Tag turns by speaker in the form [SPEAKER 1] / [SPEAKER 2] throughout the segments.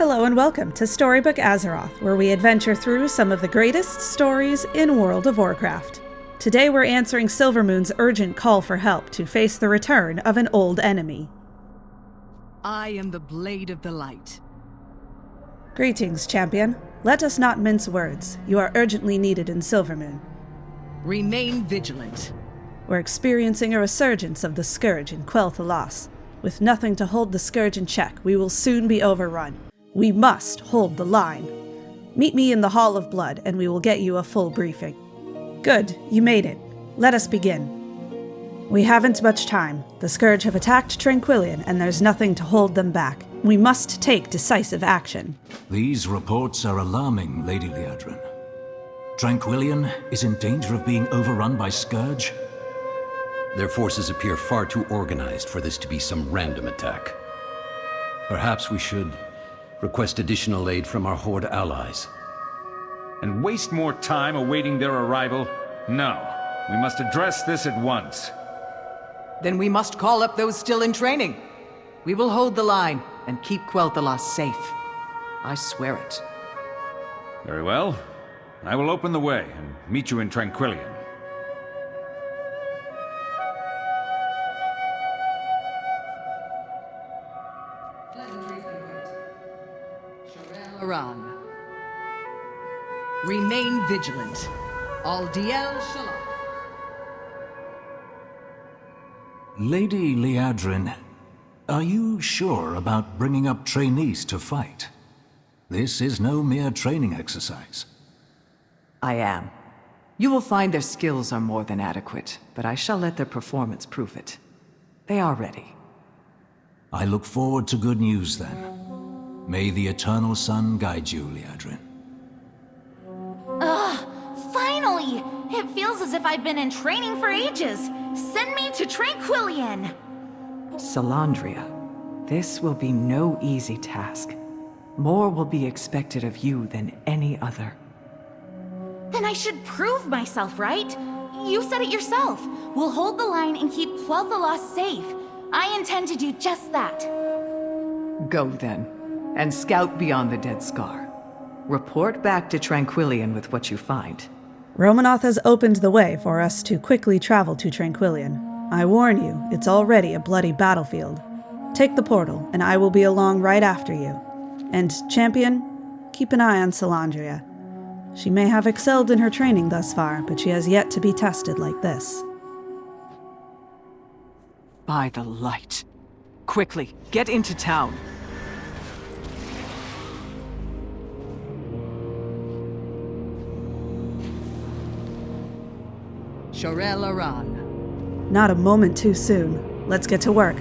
[SPEAKER 1] Hello and welcome to Storybook Azeroth, where we adventure through some of the greatest stories in World of Warcraft. Today we're answering Silvermoon's urgent call for help to face the return of an old enemy.
[SPEAKER 2] I am the Blade of the Light.
[SPEAKER 1] Greetings, champion. Let us not mince words. You are urgently needed in Silvermoon.
[SPEAKER 2] Remain vigilant.
[SPEAKER 1] We're experiencing a resurgence of the Scourge in Quel'thalas. With nothing to hold the Scourge in check, we will soon be overrun. We must hold the line. Meet me in the Hall of Blood, and we will get you a full briefing. Good, you made it. Let us begin. We haven't much time. The Scourge have attacked Tranquillien, and there's nothing to hold them back. We must take decisive action.
[SPEAKER 3] These reports are alarming, Lady Liadrin. Tranquillien is in danger of being overrun by Scourge?
[SPEAKER 4] Their forces appear far too organized for this to be some random attack. Perhaps we should request additional aid from our Horde allies.
[SPEAKER 5] And waste more time awaiting their arrival? No. We must address this at once.
[SPEAKER 2] Then we must call up those still in training. We will hold the line and keep Quel'thalas safe. I swear it.
[SPEAKER 5] Very well. I will open the way and meet you in Tranquillien.
[SPEAKER 2] Remain vigilant. Al Diel Shalom.
[SPEAKER 3] Lady Liadrin, are you sure about bringing up trainees to fight? This is no mere training exercise.
[SPEAKER 2] I am. You will find their skills are more than adequate, but I shall let their performance prove it. They are ready.
[SPEAKER 3] I look forward to good news then. May the Eternal Sun guide you, Liadrin.
[SPEAKER 6] Finally! It feels as if I've been in training for ages. Send me to Tranquillien!
[SPEAKER 2] Salandria, this will be no easy task. More will be expected of you than any other.
[SPEAKER 6] Then I should prove myself, right? You said it yourself. We'll hold the line and keep Quel'thalas safe. I intend to do just that.
[SPEAKER 2] Go then, and scout beyond the Dead Scar. Report back to Tranquillien with what you find.
[SPEAKER 1] Romanoth has opened the way for us to quickly travel to Tranquillien. I warn you, it's already a bloody battlefield. Take the portal, and I will be along right after you. And, champion, keep an eye on Salandria. She may have excelled in her training thus far, but she has yet to be tested like this.
[SPEAKER 2] By the light. Quickly, get into town. Shorel Aran.
[SPEAKER 1] Not a moment too soon. Let's get to work.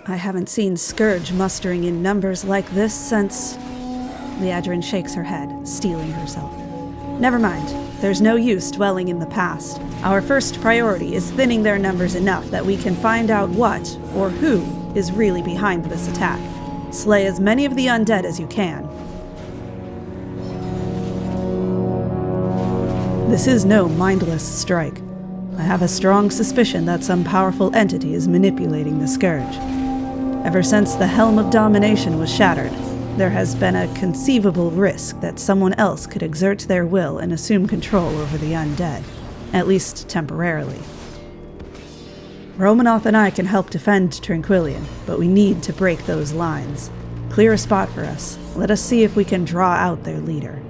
[SPEAKER 1] I haven't seen Scourge mustering in numbers like this since... Liadrin shakes her head, steeling herself. Never mind. There's no use dwelling in the past. Our first priority is thinning their numbers enough that we can find out what, or who, is really behind this attack. Slay as many of the undead as you can. This is no mindless strike. I have a strong suspicion that some powerful entity is manipulating the Scourge. Ever since the Helm of Domination was shattered, there has been a conceivable risk that someone else could exert their will and assume control over the undead, at least temporarily. Romanoth and I can help defend Tranquillien, but we need to break those lines. Clear a spot for us. Let us see if we can draw out their leader.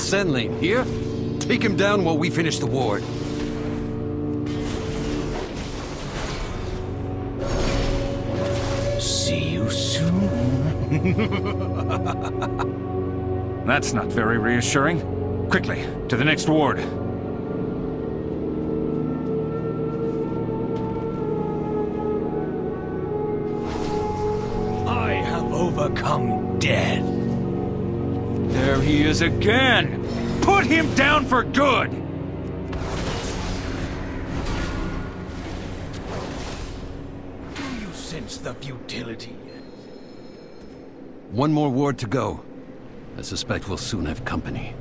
[SPEAKER 4] Senlane, here? Take him down while we finish the ward.
[SPEAKER 5] See you soon. That's not very reassuring. Quickly, to the next ward.
[SPEAKER 7] I have overcome death.
[SPEAKER 5] There he is again! Put him down for good!
[SPEAKER 7] Do you sense the futility?
[SPEAKER 4] One more ward to go. I suspect we'll soon have company.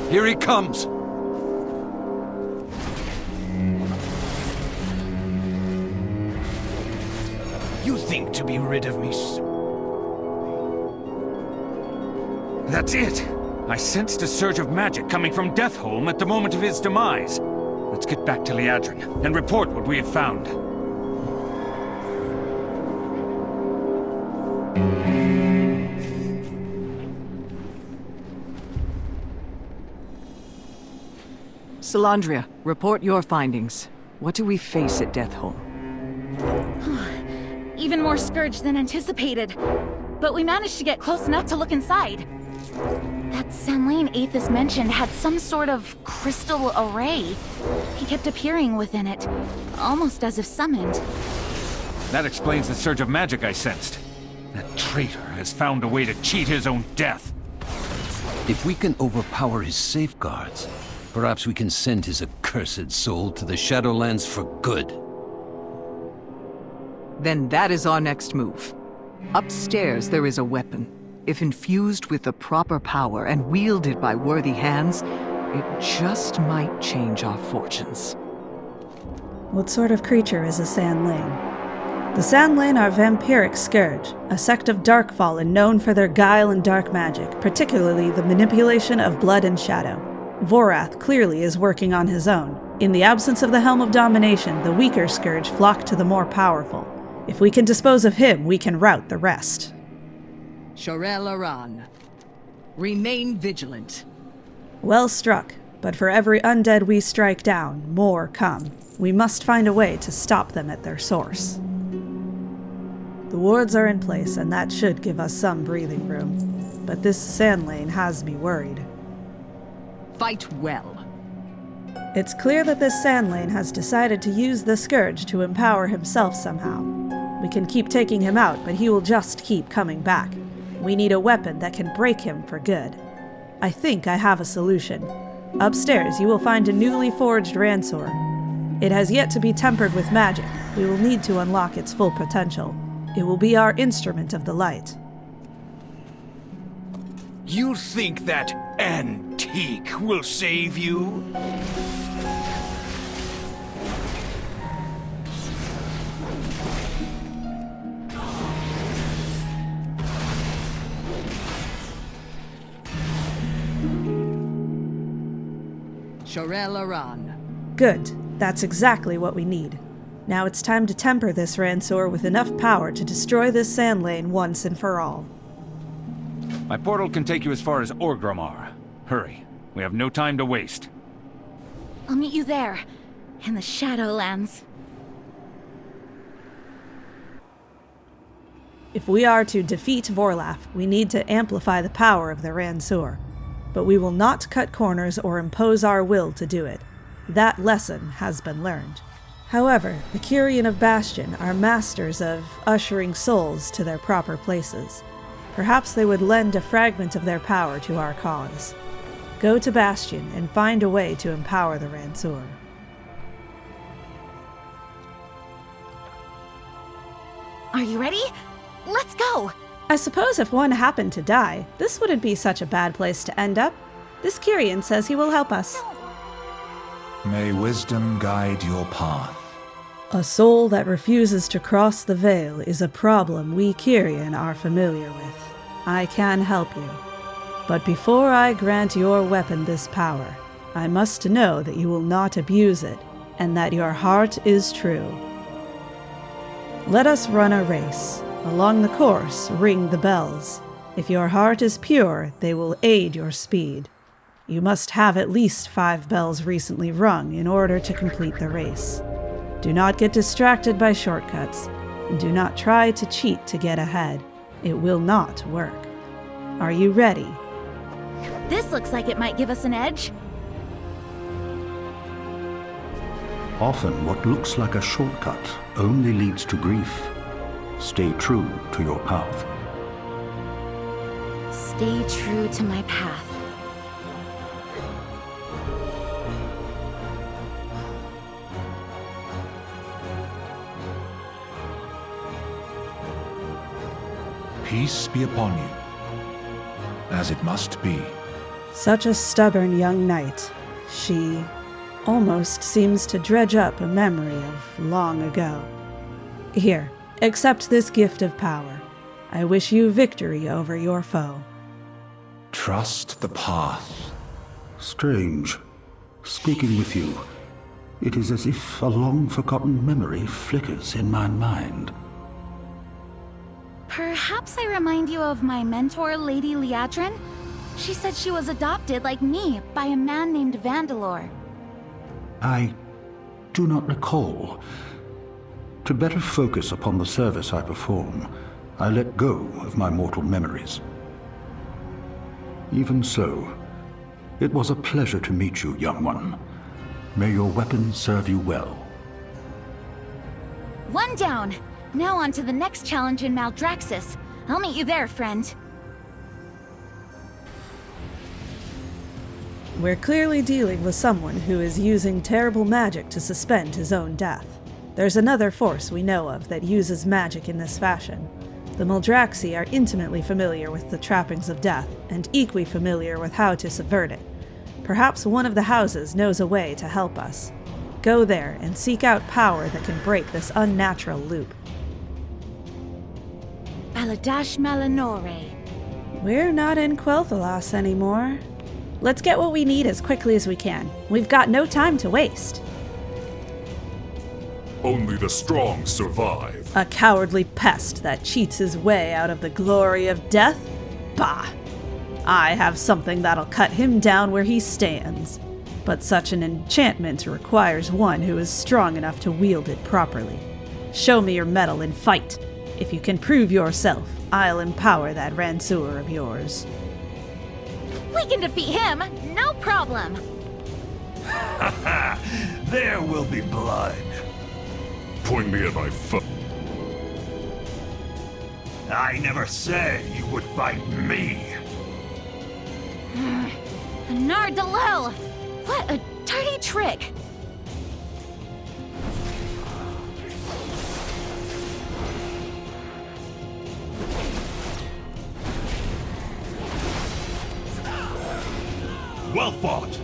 [SPEAKER 4] Here he comes!
[SPEAKER 7] You think to be rid of me
[SPEAKER 5] That's it! I sensed a surge of magic coming from Deathholm at the moment of his demise. Let's get back to Liadrin and report what we have found.
[SPEAKER 2] Salandria, report your findings. What do we face at Deathholm?
[SPEAKER 6] Even more Scourge than anticipated. But we managed to get close enough to look inside. That Sanlane Aethys mentioned had some sort of crystal array. He kept appearing within it, almost as if summoned.
[SPEAKER 5] That explains the surge of magic I sensed. That traitor has found a way to cheat his own death.
[SPEAKER 4] If we can overpower his safeguards, perhaps we can send his accursed soul to the Shadowlands for good.
[SPEAKER 2] Then that is our next move. Upstairs there is a weapon. If infused with the proper power and wielded by worthy hands, it just might change our fortunes.
[SPEAKER 1] What sort of creature is a Sanlane? The Sanlane are vampiric Scourge, a sect of Darkfallen known for their guile and dark magic, particularly the manipulation of blood and shadow. Vorath clearly is working on his own. In the absence of the Helm of Domination, the weaker Scourge flock to the more powerful. If we can dispose of him, we can rout the rest.
[SPEAKER 2] Shorel Aran. Remain vigilant.
[SPEAKER 1] Well struck, but for every undead we strike down, more come. We must find a way to stop them at their source. The wards are in place, and that should give us some breathing room. But this Sanlane has me worried.
[SPEAKER 2] Fight well.
[SPEAKER 1] It's clear that this Sanlane has decided to use the Scourge to empower himself somehow. We can keep taking him out, but he will just keep coming back. We need a weapon that can break him for good. I think I have a solution. Upstairs, you will find a newly forged Ransor. It has yet to be tempered with magic. We will need to unlock its full potential. It will be our instrument of the light.
[SPEAKER 7] You think that antique will save you?
[SPEAKER 2] Shorel Aran.
[SPEAKER 1] Good. That's exactly what we need. Now it's time to temper this Ransor with enough power to destroy this Sanlane once and for all.
[SPEAKER 5] My portal can take you as far as Orgrimmar. Hurry. We have no time to waste.
[SPEAKER 6] I'll meet you there, in the Shadowlands.
[SPEAKER 1] If we are to defeat Vorlaf, we need to amplify the power of the Ransor. But we will not cut corners or impose our will to do it. That lesson has been learned. However, the Tranquillien of Bastion are masters of ushering souls to their proper places. Perhaps they would lend a fragment of their power to our cause. Go to Bastion and find a way to empower the Ransor.
[SPEAKER 6] Are you ready? Let's go!
[SPEAKER 1] I suppose if one happened to die, this wouldn't be such a bad place to end up. This Tranquillien says he will help us.
[SPEAKER 8] May wisdom guide your path.
[SPEAKER 1] A soul that refuses to cross the veil is a problem we Tranquillien are familiar with. I can help you. But before I grant your weapon this power, I must know that you will not abuse it, and that your heart is true. Let us run a race. Along the course, ring the bells. If your heart is pure, they will aid your speed. You must have at least 5 bells recently rung in order to complete the race. Do not get distracted by shortcuts, and do not try to cheat to get ahead. It will not work. Are you ready?
[SPEAKER 6] This looks like it might give us an edge.
[SPEAKER 9] Often what looks like a shortcut only leads to grief. Stay true to your path.
[SPEAKER 6] Stay true to my path.
[SPEAKER 8] Peace be upon you, as it must be.
[SPEAKER 1] Such a stubborn young knight. She almost seems to dredge up a memory of long ago. Here, accept this gift of power. I wish you victory over your foe.
[SPEAKER 8] Trust the path.
[SPEAKER 9] Strange. Speaking with you, it is as if a long-forgotten memory flickers in my mind.
[SPEAKER 6] Perhaps I remind you of my mentor, Lady Liadrin? She said she was adopted, like me, by a man named Vandalore.
[SPEAKER 9] I do not recall. To better focus upon the service I perform, I let go of my mortal memories. Even so, it was a pleasure to meet you, young one. May your weapon serve you well.
[SPEAKER 6] One down! Now on to the next challenge in Maldraxxus. I'll meet you there, friend.
[SPEAKER 1] We're clearly dealing with someone who is using terrible magic to suspend his own death. There's another force we know of that uses magic in this fashion. The Maldraxxus are intimately familiar with the trappings of death, and equally familiar with how to subvert it. Perhaps one of the houses knows a way to help us. Go there and seek out power that can break this unnatural loop.
[SPEAKER 6] Baladash Malanore.
[SPEAKER 1] We're not in Quel'thalas anymore. Let's get what we need as quickly as we can. We've got no time to waste.
[SPEAKER 10] Only the strong survive.
[SPEAKER 1] A cowardly pest that cheats his way out of the glory of death? Bah! I have something that'll cut him down where he stands. But such an enchantment requires one who is strong enough to wield it properly. Show me your mettle and fight. If you can prove yourself, I'll empower that Ransour of yours.
[SPEAKER 6] We can defeat him, no problem!
[SPEAKER 7] Ha ha! There will be blood.
[SPEAKER 10] Point me at my foot.
[SPEAKER 7] I never said you would fight me.
[SPEAKER 6] Nardalel! What a dirty trick!
[SPEAKER 7] Well fought.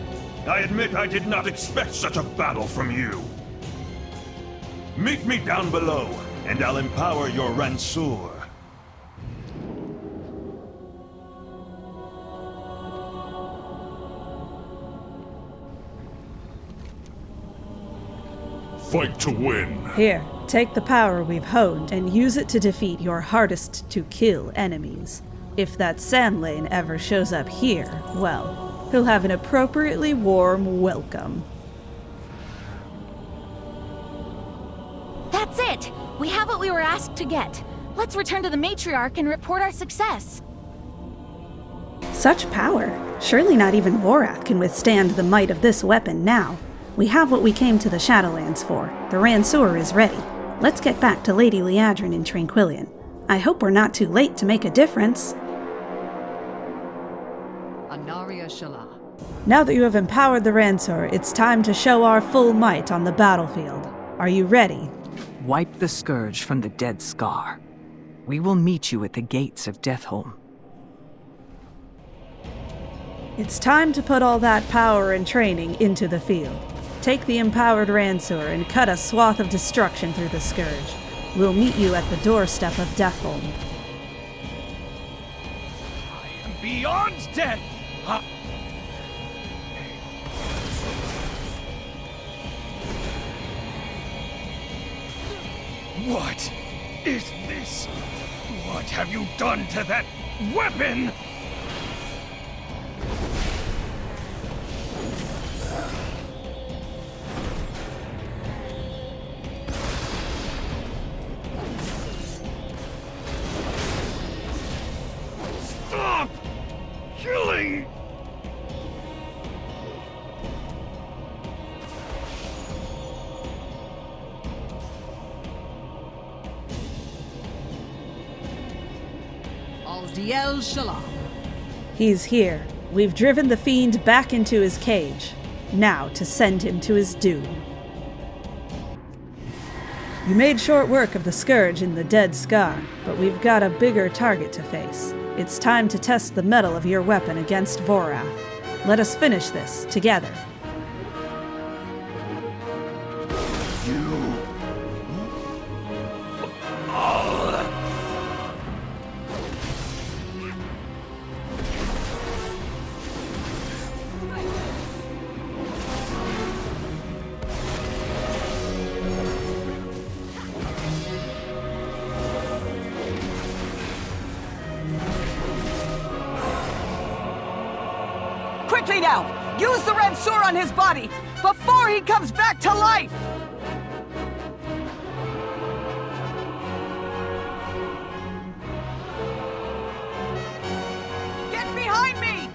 [SPEAKER 7] I admit I did not expect such a battle from you. Meet me down below, and I'll empower your Ransour.
[SPEAKER 10] Fight to win.
[SPEAKER 1] Here, take the power we've honed and use it to defeat your hardest to kill enemies. If that Sandlane ever shows up here, well, he'll have an appropriately warm welcome.
[SPEAKER 6] That's it! We have what we were asked to get. Let's return to the Matriarch and report our success.
[SPEAKER 1] Such power! Surely not even Vorath can withstand the might of this weapon now. We have what we came to the Shadowlands for. The Ransour is ready. Let's get back to Lady Liadrin in Tranquillien. I hope we're not too late to make a difference.
[SPEAKER 2] Anaria Shala.
[SPEAKER 1] Now that you have empowered the Ransour, it's time to show our full might on the battlefield. Are you ready?
[SPEAKER 2] Wipe the Scourge from the dead Scar. We will meet you at the gates of Deathholm.
[SPEAKER 1] It's time to put all that power and training into the field. Take the empowered Ransour and cut a swath of destruction through the Scourge. We'll meet you at the doorstep of Deathholm.
[SPEAKER 7] I am beyond death! What is this? What have you done to that weapon? Stop killing!
[SPEAKER 2] Aldiel Shala.
[SPEAKER 1] He's here. We've driven the fiend back into his cage. Now to send him to his doom. You made short work of the Scourge in the dead Scar, but we've got a bigger target to face. It's time to test the mettle of your weapon against Vorath. Let us finish this together.
[SPEAKER 2] Quickly now! Use the red sword on his body before he comes back to life! Get behind me!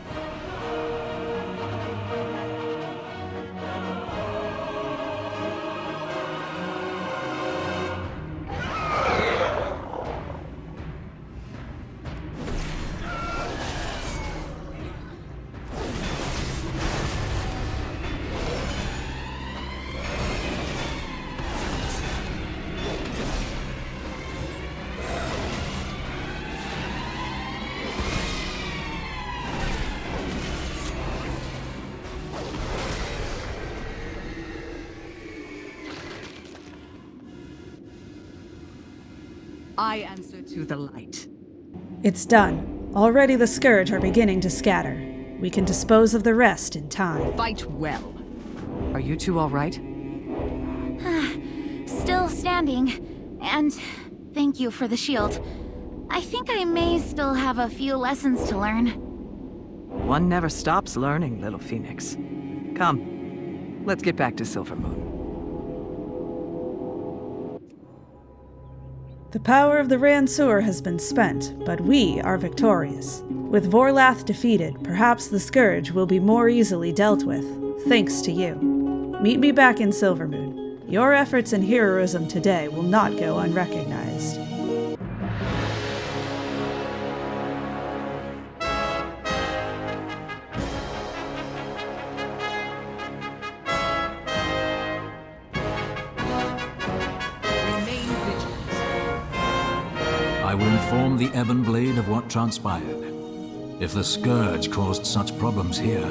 [SPEAKER 2] I answer to the light.
[SPEAKER 1] It's done. Already the Scourge are beginning to scatter. We can dispose of the rest in time.
[SPEAKER 2] Fight well. Are you two all right?
[SPEAKER 6] Still standing. And thank you for the shield. I think I may still have a few lessons to learn.
[SPEAKER 2] One never stops learning, little Phoenix. Come, let's get back to Silvermoon.
[SPEAKER 1] The power of the Ran'sur has been spent, but we are victorious. With Vorlath defeated, perhaps the Scourge will be more easily dealt with, thanks to you. Meet me back in Silvermoon. Your efforts and heroism today will not go unrecognized.
[SPEAKER 3] I will inform the Ebon Blade of what transpired. If the Scourge caused such problems here,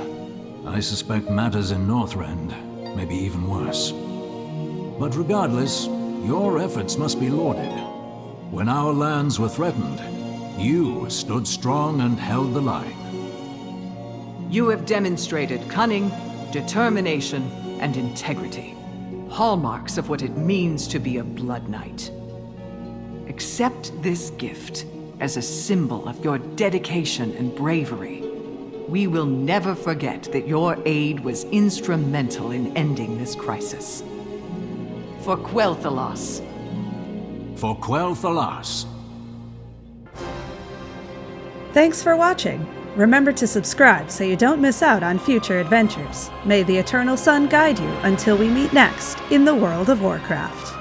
[SPEAKER 3] I suspect matters in Northrend may be even worse. But regardless, your efforts must be lauded. When our lands were threatened, you stood strong and held the line.
[SPEAKER 2] You have demonstrated cunning, determination, and integrity. Hallmarks of what it means to be a Blood Knight. Accept this gift as a symbol of your dedication and bravery. We will never forget that your aid was instrumental in ending this crisis. For Quel'thalas.
[SPEAKER 3] For Quel'thalas.
[SPEAKER 1] Thanks for watching. Remember to subscribe so you don't miss out on future adventures. May the Eternal Sun guide you until we meet next in the World of Warcraft.